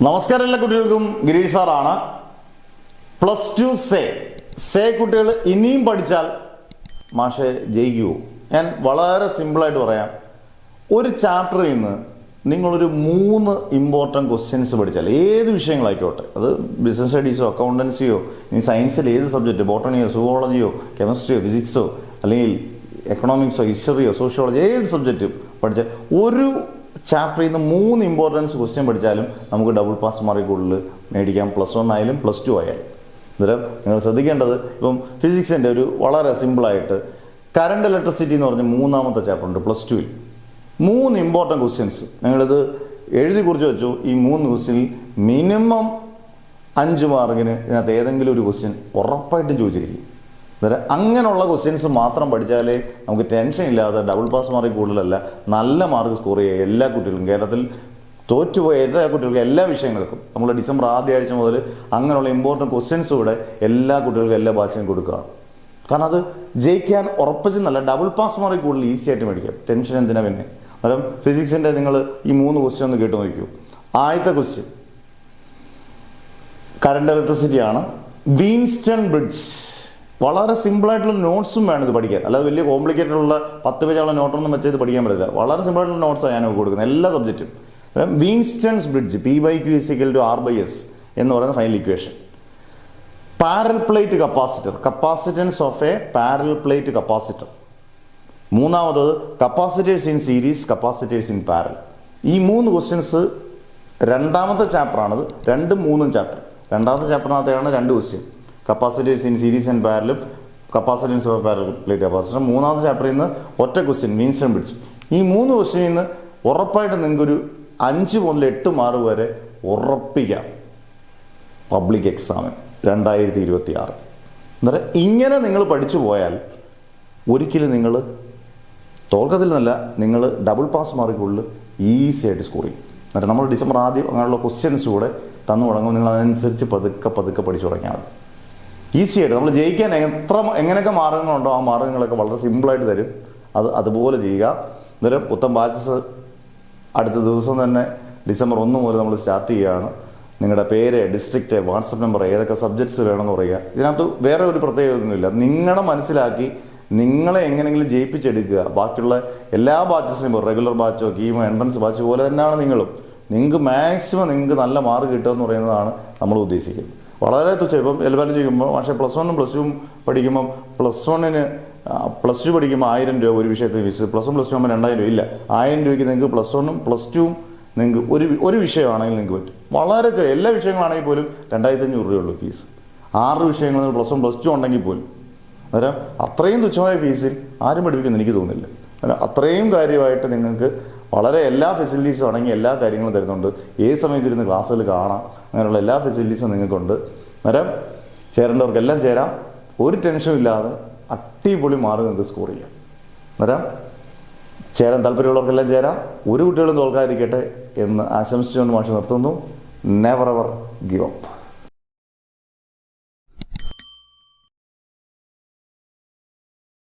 നമസ്കാരം എല്ലാ കുട്ടികൾക്കും. ഗിരീഷ് സാറാണ്. പ്ലസ് ടു സേ കുട്ടികൾ ഇനിയും പഠിച്ചാൽ മാഷെ ജയിക്കുമോ? ഞാൻ വളരെ സിമ്പിളായിട്ട് പറയാം. ഒരു ചാപ്റ്ററിൽ നിന്ന് നിങ്ങളൊരു 3 ഇമ്പോർട്ടൻറ്റ് ക്വസ്റ്റ്യൻസ് പഠിച്ചാൽ, ഏത് വിഷയങ്ങളായിക്കോട്ടെ, അത് ബിസിനസ് സ്റ്റഡീസോ അക്കൗണ്ടൻസിയോ ഇനി സയൻസിൽ ഏത് സബ്ജക്റ്റ്, ബോട്ടണിയോ സുവോളജിയോ കെമിസ്ട്രിയോ ഫിസിക്സോ അല്ലെങ്കിൽ എക്കണോമിക്സോ ഹിസ്റ്ററിയോ സോഷ്യോളജി, ഏത് സബ്ജക്റ്റും പഠിച്ചാൽ ഒരു ചാപ്റ്ററിൽ നിന്ന് 3 ഇമ്പോർട്ടൻസ് ക്വസ്റ്റ്യൻ പഠിച്ചാലും നമുക്ക് ഡബിൾ പാസ് മാർക്ക് കൂടുതൽ മേടിക്കാം. +1 ആയാലും +2 ആയാലും. അന്നേരം നിങ്ങൾ ശ്രദ്ധിക്കേണ്ടത്, ഇപ്പം ഫിസിക്സിൻ്റെ ഒരു വളരെ സിമ്പിളായിട്ട് കറണ്ട് ഇലക്ട്രിസിറ്റി എന്ന് പറഞ്ഞ 3ാമത്തെ ചാപ്റ്റർ ഉണ്ട് +2ൽ. 3 ഇമ്പോർട്ടൻറ്റ് ക്വസ്റ്റ്യൻസ് നിങ്ങളിത് എഴുതി കുറിച്ച് വെച്ചു. ഈ 3 ക്വസ്റ്റ്യനിൽ മിനിമം 5 മാർക്കിന് ഇതിനകത്ത് ഏതെങ്കിലും ഒരു ക്വസ്റ്റ്യൻ ഉറപ്പായിട്ടും ചോദിച്ചിരിക്കും. അന്നേരം അങ്ങനെയുള്ള ക്വസ്റ്റ്യൻസ് മാത്രം പഠിച്ചാലേ നമുക്ക് ടെൻഷൻ ഇല്ലാതെ ഡബിൾ പാസ് മാർക്ക് കൂടുതലല്ല നല്ല മാർക്ക് സ്കോർ ചെയ്യുക. എല്ലാ കുട്ടികൾക്കും, കേരളത്തിൽ തോറ്റുപോയ എല്ലാ കുട്ടികൾക്കും എല്ലാ വിഷയങ്ങൾക്കും നമ്മൾ ഡിസംബർ ആദ്യ ആഴ്ച മുതൽ അങ്ങനെയുള്ള ഇമ്പോർട്ടൻറ്റ് ക്വസ്റ്റ്യൻസ് കൂടെ എല്ലാ കുട്ടികൾക്കും എല്ലാ ബാച്ചിനും കൊടുക്കുകയാണ്. കാരണം അത് ജയിക്കാൻ ഉറപ്പിച്ചെന്നല്ല, ഡബിൾ പാസ് മാർക്ക് കൂടുതൽ ഈസി ആയിട്ട് മേടിക്കാം. ടെൻഷൻ എന്തിനാ പിന്നെ? അന്നേരം ഫിസിക്സിൻ്റെ നിങ്ങൾ ഈ 3 ക്വസ്റ്റ്യൻ ഒന്ന് കേട്ട് നോക്കൂ. ആദ്യത്തെ ക്വസ്റ്റ്യൻ കറണ്ട് ഇലക്ട്രിസിറ്റി ആണ്. വീൻസ്റ്റൺ ബ്രിഡ്ജ്. വളരെ സിമ്പിളായിട്ടുള്ള നോട്ട്സും വേണം ഇത് പഠിക്കാൻ. അല്ലാതെ വലിയ കോംപ്ലിക്കേറ്റഡ് ഉള്ള 10 പേജുള്ള നോട്ടൊന്നും വെച്ച് ഇത് പഠിക്കാൻ പറ്റില്ല. വളരെ സിമ്പിളായിട്ടുള്ള നോട്ട്സാണ് ഞാൻ കൊടുക്കുന്നത് എല്ലാ സബ്ജക്റ്റും. വീൻസ്റ്റൺസ് ബ്രിഡ്ജ്, P/Q = R/S എന്ന് പറയുന്ന final equation. Parallel plate capacitor, capacitance of a parallel plate capacitor. മൂന്നാമത് capacitors in series, capacitors in parallel. ഈ 3 ക്വസ്റ്റ്യൻസ് രണ്ടാമത്തെ ചാപ്റ്ററാണത്. 2ഉം 3ഉം ചാപ്റ്റർ. രണ്ടാമത്തെ ചാപ്റ്ററിനകത്താണ് 2 question, capacitors in series and പാരലും capacitance of parallel plate capacitor. മൂന്നാമത്തെ ചാപ്റ്ററിൽ നിന്ന് ഒറ്റ ക്വസ്റ്റ്യൻ വീൻസ്റ്റൺ ബ്രിഡ്ജ്. ഈ 3 ക്വസ്റ്റ്യനിൽ നിന്ന് ഉറപ്പായിട്ട് നിങ്ങൾക്കൊരു 5 മുതൽ 8 മാർക്ക് വരെ ഉറപ്പിക്കാം പബ്ലിക് എക്സാമിന് 2026. അന്നേരം ഇങ്ങനെ നിങ്ങൾ പഠിച്ചു പോയാൽ ഒരിക്കലും നിങ്ങൾ തോൽക്കത്തില്ലെന്നല്ല, നിങ്ങൾ ഡബിൾ പാസ് മാർക്കുകളിൽ ഈസി ആയിട്ട് സ്കോർ ചെയ്യും. എന്നിട്ട് നമ്മൾ ഡിസംബർ ആദ്യം അങ്ങനെയുള്ള ക്വസ്റ്റ്യൻസ് കൂടെ തന്നു തുടങ്ങുമ്പോൾ നിങ്ങൾ അതിനനുസരിച്ച് പതുക്കെ പഠിച്ചു തുടങ്ങിയാൽ മതി. ഈസി ആയിട്ട് നമ്മൾ ജയിക്കാൻ എങ്ങനെയൊക്കെ മാർഗങ്ങളുണ്ടോ ആ മാർഗങ്ങളൊക്കെ വളരെ സിമ്പിളായിട്ട് തരും. അതുപോലെ ചെയ്യുക. അന്നേരം പുത്തൻ ബാച്ചസ് അടുത്ത ദിവസം തന്നെ ഡിസംബർ 1 മുതൽ നമ്മൾ സ്റ്റാർട്ട് ചെയ്യുകയാണ്. നിങ്ങളുടെ പേര്, ഡിസ്ട്രിക്റ്റ്, വാട്സപ്പ് നമ്പർ, ഏതൊക്കെ സബ്ജക്ട്സ് വേണമെന്ന് പറയുക. ഇതിനകത്ത് വേറെ ഒരു പ്രത്യേകതയൊന്നുമില്ല. നിങ്ങളെ മനസ്സിലാക്കി നിങ്ങളെ എങ്ങനെയെങ്കിലും ജയിപ്പിച്ചെടുക്കുക. ബാക്കിയുള്ള എല്ലാ ബാച്ചസിനും റെഗുലർ ബാച്ചോ കീമോ എൻട്രൻസ് ബാച്ച് പോലെ തന്നെയാണ് നിങ്ങളും. നിങ്ങൾക്ക് മാക്സിമം നിങ്ങൾക്ക് നല്ല മാർക്ക് കിട്ടുമെന്ന് പറയുന്നതാണ് നമ്മൾ ഉദ്ദേശിക്കുന്നത്. വളരെ തുച്ഛം. ഇപ്പം എല്ലാവരും ചെയ്യുമ്പോൾ പക്ഷേ +1ഉം +2ഉം പഠിക്കുമ്പം +1ന് +2 പഠിക്കുമ്പോൾ 1000 രൂപ ഒരു വിഷയത്തിന് ഫീസ്. +1 +2 ആകുമ്പോൾ 2000 രൂപ ഇല്ല. 1000 രൂപയ്ക്ക് നിങ്ങൾക്ക് +1ഉം +2ഉം നിങ്ങൾക്ക് ഒരു വിഷയമാണെങ്കിൽ നിങ്ങൾക്ക് പറ്റും. വളരെ ചെറിയ എല്ലാ വിഷയങ്ങളാണെങ്കിൽ പോലും 2500 രൂപയുള്ളൂ ഫീസ്. 6 വിഷയങ്ങൾ +1 +2 ഉണ്ടെങ്കിൽ പോലും. അന്നേരം അത്രയും തുച്ഛമായ ഫീസിൽ ആരും പഠിപ്പിക്കുമെന്ന് എനിക്ക് തോന്നുന്നില്ല. അത്രയും കാര്യമായിട്ട് നിങ്ങൾക്ക് വളരെ എല്ലാ ഫെസിലിറ്റീസും അടങ്ങി എല്ലാ കാര്യങ്ങളും തരുന്നുണ്ട്. ഏത് സമയത്ത് ഇരുന്ന് ക്ലാസ്സുകൾ കാണാം. അങ്ങനെയുള്ള എല്ലാ ഫെസിലിറ്റീസും നിങ്ങൾക്കുണ്ട്. അന്നേരം ചേരേണ്ടവർക്കെല്ലാം ചേരാം. ഒരു ടെൻഷനും ഇല്ലാതെ അടിപൊളി മാർക്ക് നിങ്ങൾക്ക് സ്കോർ ചെയ്യാം. അന്നേരം ചേരാൻ താല്പര്യമുള്ളവർക്കെല്ലാം ചേരാം. ഒരു കുട്ടികളും തോൽക്കാതിരിക്കട്ടെ എന്ന് ആശംസിച്ചുകൊണ്ട് മാഷ് നിർത്തുന്നു. Never ever give up.